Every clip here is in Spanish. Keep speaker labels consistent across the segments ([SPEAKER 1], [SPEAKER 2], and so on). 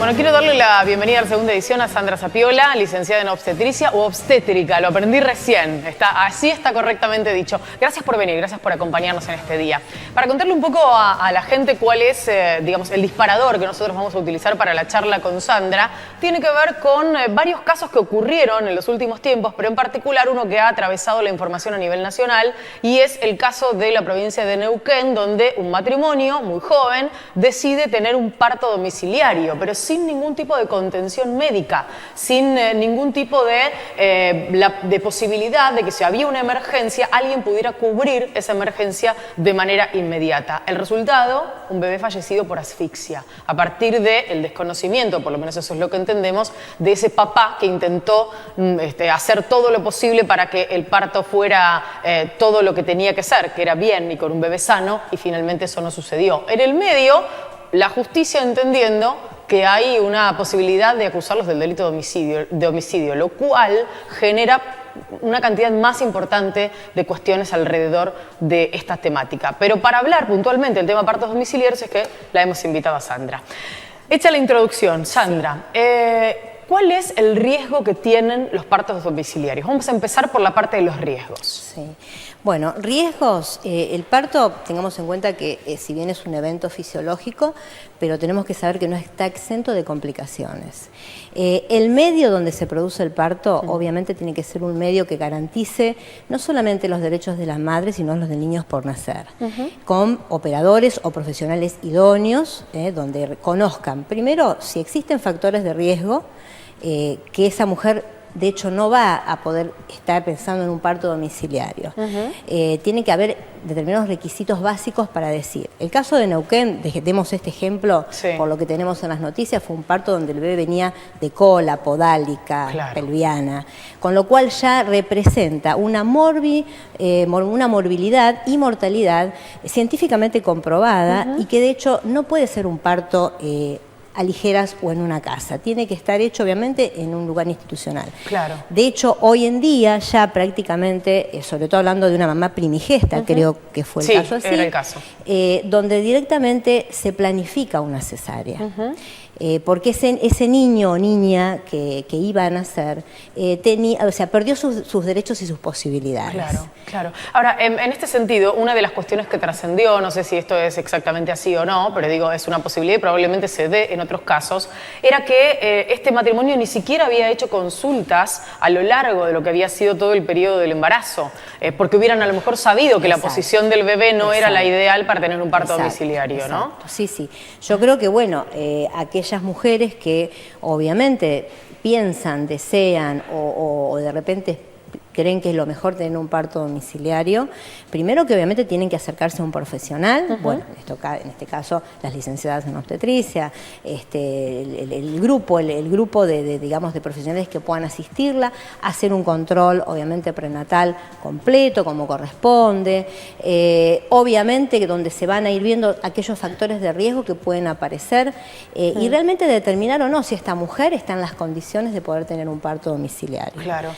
[SPEAKER 1] Bueno, quiero darle la bienvenida a la segunda edición a Sandra Sapiola, licenciada en obstetricia o obstétrica. Lo aprendí recién. Así está correctamente dicho. Gracias por venir, gracias por acompañarnos en este día. Para contarle un poco a la gente cuál es, digamos, el disparador que nosotros vamos a utilizar para la charla con Sandra, tiene que ver con varios casos que ocurrieron en los últimos tiempos, pero en particular uno que ha atravesado la información a nivel nacional, y es el caso de la provincia de Neuquén, donde un matrimonio muy joven decide tener un parto domiciliario, pero sin ningún tipo de contención médica, sin ningún tipo de posibilidad de que si había una emergencia, alguien pudiera cubrir esa emergencia de manera inmediata. El resultado, un bebé fallecido por asfixia, a partir del desconocimiento, por lo menos eso es lo que entendemos, de ese papá que intentó hacer todo lo posible para que el parto fuera todo lo que tenía que ser, que era bien y con un bebé sano, y finalmente eso no sucedió. En el medio, la justicia entendiendo que hay una posibilidad de acusarlos del delito de homicidio, lo cual genera una cantidad más importante de cuestiones alrededor de esta temática. Pero para hablar puntualmente del tema partos domiciliarios es que la hemos invitado a Sandra. Hecha la introducción, Sandra, ¿cuál es el riesgo que tienen los partos domiciliarios? Vamos a empezar por la parte de los riesgos.
[SPEAKER 2] Sí. Bueno, riesgos, el parto, tengamos en cuenta que si bien es un evento fisiológico, pero tenemos que saber que no está exento de complicaciones. El medio donde se produce el parto, obviamente tiene que ser un medio que garantice no solamente los derechos de las madres, sino los de niños por nacer, con operadores o profesionales idóneos, donde conozcan, primero, si existen factores de riesgo, que esa mujer de hecho no va a poder estar pensando en un parto domiciliario. Tiene que haber determinados requisitos básicos para decir. El caso de Neuquén, demos este ejemplo, sí, por lo que tenemos en las noticias, fue un parto donde el bebé venía de cola, podálica, claro, pelviana, con lo cual ya representa una morbilidad y mortalidad científicamente comprobada y que de hecho no puede ser un parto a ligeras o en una casa. Tiene que estar hecho, obviamente, en un lugar institucional. Claro. De hecho, hoy en día ya prácticamente, sobre todo hablando de una mamá primigesta, creo que fue el caso así,
[SPEAKER 1] era el caso.
[SPEAKER 2] Donde directamente se planifica una cesárea. Porque ese niño o niña que iba a nacer perdió sus derechos y sus posibilidades. Claro,
[SPEAKER 1] claro. Ahora, en este sentido, una de las cuestiones que trascendió, no sé si esto es exactamente así o no, pero digo, es una posibilidad y probablemente se dé en otros casos, era que este matrimonio ni siquiera había hecho consultas a lo largo de lo que había sido todo el periodo del embarazo, porque hubieran a lo mejor sabido que la posición del bebé no era la ideal para tener un parto domiciliario, ¿no?
[SPEAKER 2] Sí, sí. Yo creo que, bueno, aquellas mujeres que obviamente piensan, desean o de repente creen que es lo mejor tener un parto domiciliario, primero que obviamente tienen que acercarse a un profesional, bueno, en este caso las licenciadas en obstetricia, el grupo digamos, de profesionales que puedan asistirla, hacer un control obviamente prenatal completo como corresponde, obviamente donde se van a ir viendo aquellos factores de riesgo que pueden aparecer y realmente determinar o no si esta mujer está en las condiciones de poder tener un parto domiciliario.
[SPEAKER 1] Claro.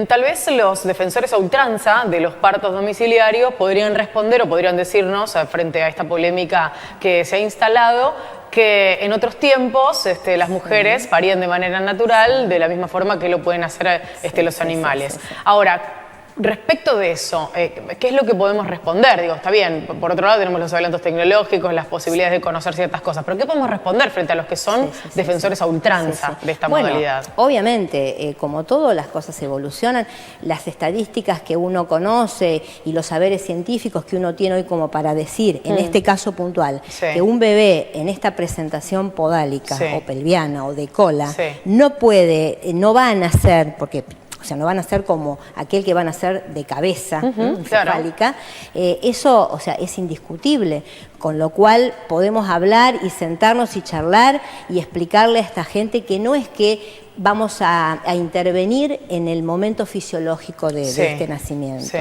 [SPEAKER 1] Tal vez los defensores a ultranza de los partos domiciliarios podrían responder o podrían decirnos, frente a esta polémica que se ha instalado, que en otros tiempos las mujeres parían de manera natural de la misma forma que lo pueden hacer los animales. Ahora, respecto de eso, ¿qué es lo que podemos responder? Digo, está bien, por otro lado tenemos los adelantos tecnológicos, las posibilidades de conocer ciertas cosas, pero ¿qué podemos responder frente a los que son defensores a ultranza de esta modalidad?
[SPEAKER 2] Obviamente, como todo, las cosas evolucionan, las estadísticas que uno conoce y los saberes científicos que uno tiene hoy como para decir, en este caso puntual, que un bebé en esta presentación podálica o pelviana o de cola no va a nacer, porque o sea, no van a ser como aquel que van a ser de cabeza encefálica, eso, o sea, es indiscutible, con lo cual podemos hablar y sentarnos y charlar y explicarle a esta gente que no es que vamos a intervenir en el momento fisiológico de este nacimiento.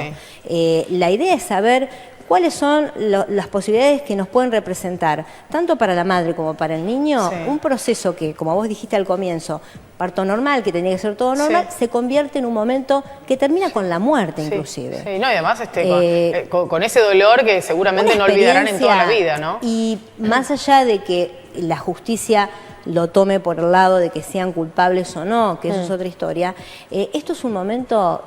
[SPEAKER 2] La idea es saber cuáles son las posibilidades que nos pueden representar, tanto para la madre como para el niño, un proceso que, como vos dijiste al comienzo, parto normal, que tenía que ser todo normal, se convierte en un momento que termina con la muerte inclusive.
[SPEAKER 1] Sí, no, y además con ese dolor que seguramente no olvidarán en toda la vida, ¿no?
[SPEAKER 2] Y más allá de que la justicia lo tome por el lado de que sean culpables o no, que eso es otra historia. Esto es un momento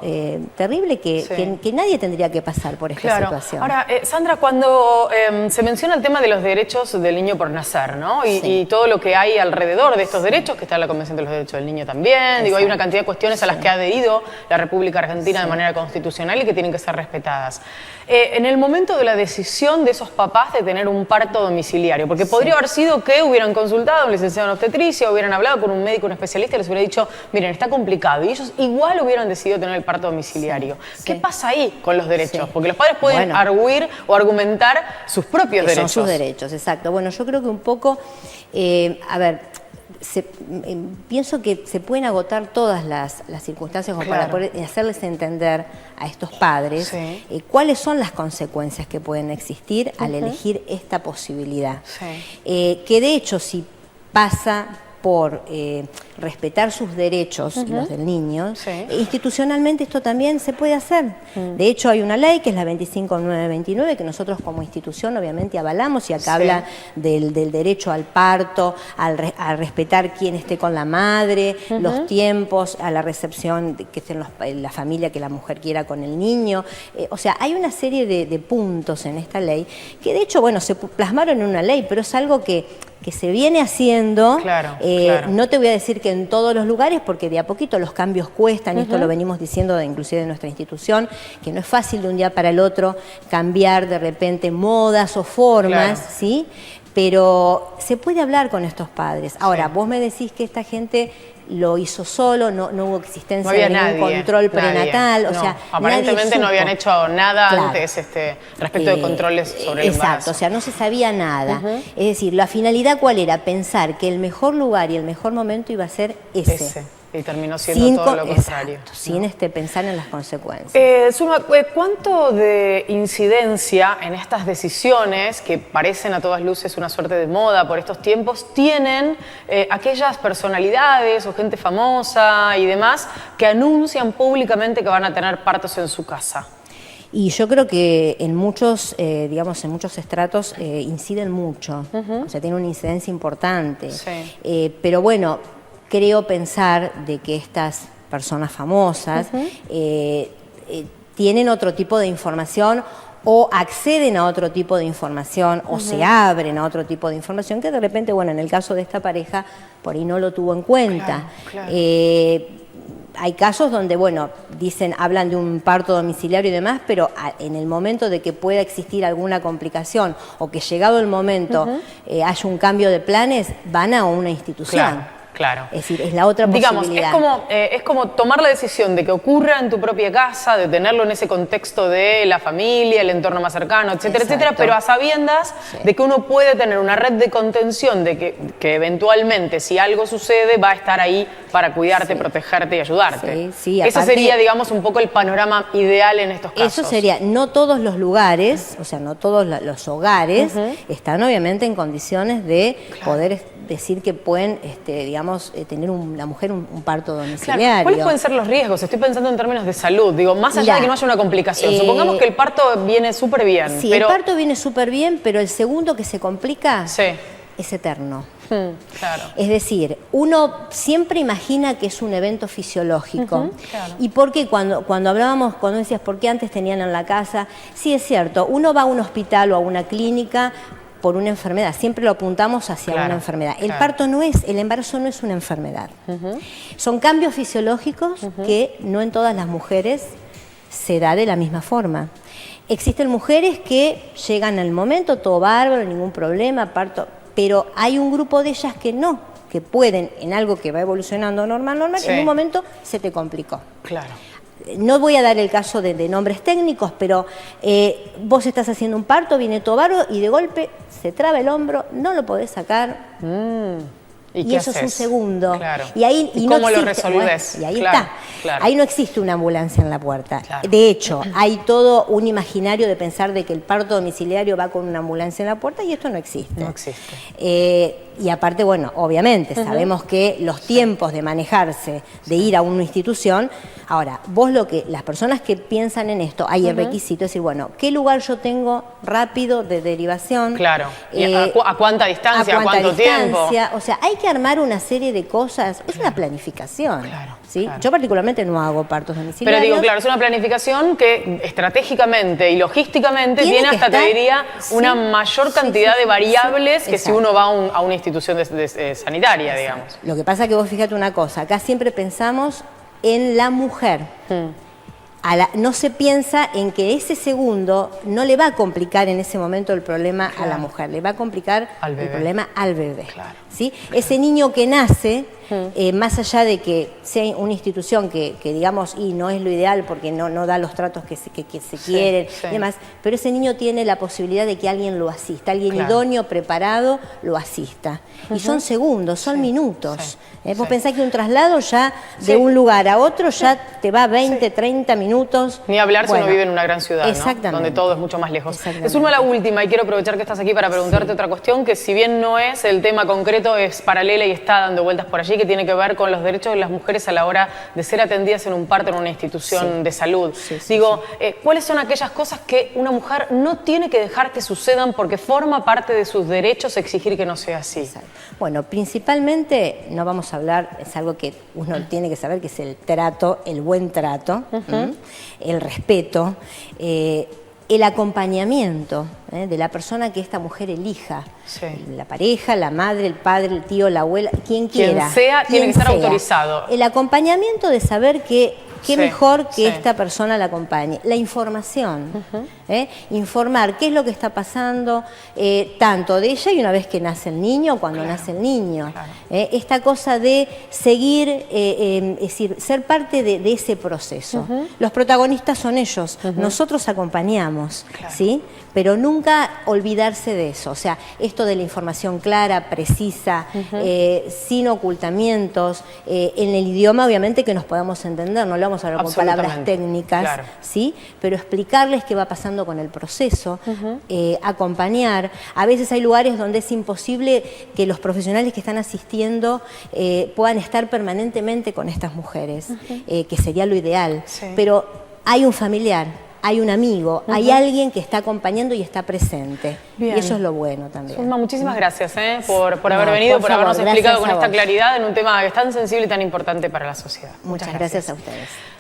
[SPEAKER 2] terrible que nadie tendría que pasar por esta situación.
[SPEAKER 1] Ahora, Sandra, cuando se menciona el tema de los derechos del niño por nacer, ¿no? Y todo lo que hay alrededor de estos derechos, que está en la Convención de los Derechos del Niño también, digo, hay una cantidad de cuestiones a las que ha adherido la República Argentina de manera constitucional y que tienen que ser respetadas. En el momento de la decisión de esos papás de tener un parto domiciliario, porque podría haber sido que hubieran consultado a un licenciado en obstetricia, hubieran hablado con un médico, un especialista y les hubiera dicho, miren, está complicado, y ellos igual hubieran decidido tener el parto domiciliario. ¿Qué pasa ahí con los derechos? Porque los padres pueden arguir o argumentar sus propios derechos.
[SPEAKER 2] Son sus derechos, exacto. Bueno, yo creo que un poco, a ver, pienso que se pueden agotar todas las circunstancias como para poder hacerles entender a estos padres cuáles son las consecuencias que pueden existir al elegir esta posibilidad. Que de hecho, si pasa por respetar sus derechos y los del niño, institucionalmente esto también se puede hacer. De hecho, hay una ley que es la 25929 que nosotros como institución obviamente avalamos y acá habla del derecho al parto, a respetar quién esté con la madre, los tiempos, a la recepción que esté en la familia que la mujer quiera con el niño. O sea, hay una serie de puntos en esta ley que de hecho, bueno, se plasmaron en una ley, pero es algo que se viene haciendo. No te voy a decir que en todos los lugares, porque de a poquito los cambios cuestan, y esto lo venimos diciendo inclusive de nuestra institución, que no es fácil de un día para el otro cambiar de repente modas o formas, ¿sí? Pero se puede hablar con estos padres. Ahora, vos me decís que esta gente lo hizo solo, no hubo existencia de ningún control prenatal, o sea,
[SPEAKER 1] aparentemente no habían hecho nada antes respecto de controles sobre el embarazo.
[SPEAKER 2] Exacto, o sea, no se sabía nada. Es decir, la finalidad ¿cuál era? Pensar que el mejor lugar y el mejor momento iba a ser ese.
[SPEAKER 1] Y terminó siendo todo lo contrario.
[SPEAKER 2] Sin pensar en las consecuencias.
[SPEAKER 1] Zulma, ¿cuánto de incidencia en estas decisiones, que parecen a todas luces una suerte de moda por estos tiempos, tienen aquellas personalidades o gente famosa y demás que anuncian públicamente que van a tener partos en su casa?
[SPEAKER 2] Y yo creo que en muchos, digamos, en muchos estratos inciden mucho. O sea, tiene una incidencia importante. Pero bueno, creo pensar de que estas personas famosas tienen otro tipo de información o acceden a otro tipo de información o se abren a otro tipo de información que de repente, bueno, en el caso de esta pareja, por ahí no lo tuvo en cuenta. Hay casos donde, bueno, hablan de un parto domiciliario y demás, pero en el momento de que pueda existir alguna complicación o que llegado el momento haya un cambio de planes, van a una institución.
[SPEAKER 1] Claro.
[SPEAKER 2] Es decir, es la otra posibilidad.
[SPEAKER 1] Digamos, es como tomar la decisión de que ocurra en tu propia casa, de tenerlo en ese contexto de la familia, el entorno más cercano, etcétera, etcétera, pero a sabiendas de que uno puede tener una red de contención, de que eventualmente, si algo sucede, va a estar ahí para cuidarte, protegerte y ayudarte. Ese sería, digamos, un poco el panorama ideal en estos casos.
[SPEAKER 2] Eso sería, no todos los lugares, o sea, no todos los hogares están obviamente en condiciones de poder decir que pueden, digamos, tener la mujer un parto domiciliario.
[SPEAKER 1] Claro. ¿Cuáles pueden ser los riesgos? Estoy pensando en términos de salud. Digo, más allá de que no haya una complicación. Supongamos que el parto viene súper bien.
[SPEAKER 2] Sí, el parto viene súper bien, pero el segundo que se complica es eterno.
[SPEAKER 1] Claro.
[SPEAKER 2] Es decir, uno siempre imagina que es un evento fisiológico. ¿Y por qué? Cuando hablábamos, cuando decías, ¿por qué antes tenían en la casa? Sí, es cierto, uno va a un hospital o a una clínica por una enfermedad, siempre lo apuntamos hacia una enfermedad. El parto el embarazo no es una enfermedad. Son cambios fisiológicos que no en todas las mujeres se da de la misma forma. Existen mujeres que llegan al momento, todo bárbaro, ningún problema, parto, pero hay un grupo de ellas que no, que pueden, en algo que va evolucionando normal, en un momento se te complicó.
[SPEAKER 1] Claro.
[SPEAKER 2] No voy a dar el caso de nombres técnicos, pero vos estás haciendo un parto, viene todo bárbaro y de golpe se traba el hombro, no lo podés sacar. Y eso es un segundo.
[SPEAKER 1] Y ahí
[SPEAKER 2] ¿Y
[SPEAKER 1] cómo lo resolvés?
[SPEAKER 2] Y ahí está. Ahí no existe una ambulancia en la puerta. De hecho, hay todo un imaginario de pensar de que el parto domiciliario va con una ambulancia en la puerta y esto no existe.
[SPEAKER 1] No existe.
[SPEAKER 2] Y aparte, bueno, obviamente sabemos que los tiempos de manejarse, de ir a una institución, ahora, las personas que piensan en esto, hay el requisito, es decir, bueno, ¿qué lugar yo tengo rápido de derivación?
[SPEAKER 1] Claro. ¿Y a cuánta distancia? ¿A cuánto tiempo?
[SPEAKER 2] O sea, hay que armar una serie de cosas, es una planificación. ¿Sí?
[SPEAKER 1] Claro.
[SPEAKER 2] Yo particularmente no hago partos domiciliarios.
[SPEAKER 1] Pero digo, claro, es una planificación que estratégicamente y logísticamente tiene hasta, te diría, una mayor cantidad de variables que si uno va a una institución sanitaria, digamos.
[SPEAKER 2] Lo que pasa es que vos fíjate una cosa, acá siempre pensamos en la mujer. No se piensa en que ese segundo no le va a complicar en ese momento el problema a la mujer, le va a complicar el problema al bebé. ¿Sí? Ese niño que nace, más allá de que sea una institución que digamos, y no es lo ideal porque no da los tratos que se quieren y demás, pero ese niño tiene la posibilidad de que alguien lo asista, alguien idóneo, preparado, lo asista. Y son segundos, son minutos. Vos pensás que un traslado ya de un lugar a otro ya te va 20, 30 minutos.
[SPEAKER 1] Ni hablar si uno vive en una gran ciudad,
[SPEAKER 2] exactamente,
[SPEAKER 1] ¿no? Donde todo es mucho más lejos. Te sumo a la última y quiero aprovechar que estás aquí para preguntarte otra cuestión que si bien no es el tema concreto, es paralela y está dando vueltas por allí, que tiene que ver con los derechos de las mujeres a la hora de ser atendidas en un parto en una institución de salud. ¿Cuáles son aquellas cosas que una mujer no tiene que dejar que sucedan porque forma parte de sus derechos exigir que no sea así?
[SPEAKER 2] Exacto. Bueno, principalmente no vamos a hablar, es algo que uno tiene que saber, que es el trato, el buen trato, el respeto, el acompañamiento de la persona que esta mujer elija. La pareja, la madre, el padre, el tío, la abuela, quien quiera.
[SPEAKER 1] Quien sea, tiene que estar autorizado.
[SPEAKER 2] El acompañamiento de saber que qué mejor que esta persona la acompañe. La información, informar qué es lo que está pasando, tanto de ella y una vez que nace el niño, cuando nace el niño. Esta cosa de seguir, es decir, ser parte de ese proceso. Los protagonistas son ellos, nosotros acompañamos, ¿sí? Pero nunca olvidarse de eso. O sea, esto de la información clara, precisa, sin ocultamientos, en el idioma obviamente que nos podamos entender, no lo vamos a hablar con palabras técnicas, ¿sí? Pero explicarles qué va pasando con el proceso, acompañar. A veces hay lugares donde es imposible que los profesionales que están asistiendo puedan estar permanentemente con estas mujeres, que sería lo ideal. Pero hay un familiar, hay un amigo, hay alguien que está acompañando y está presente. Bien. Y eso es lo bueno también.
[SPEAKER 1] Zulma, muchísimas gracias por haber venido, por habernos explicado con esta claridad en un tema que es tan sensible y tan importante para la sociedad.
[SPEAKER 2] Muchas gracias a ustedes.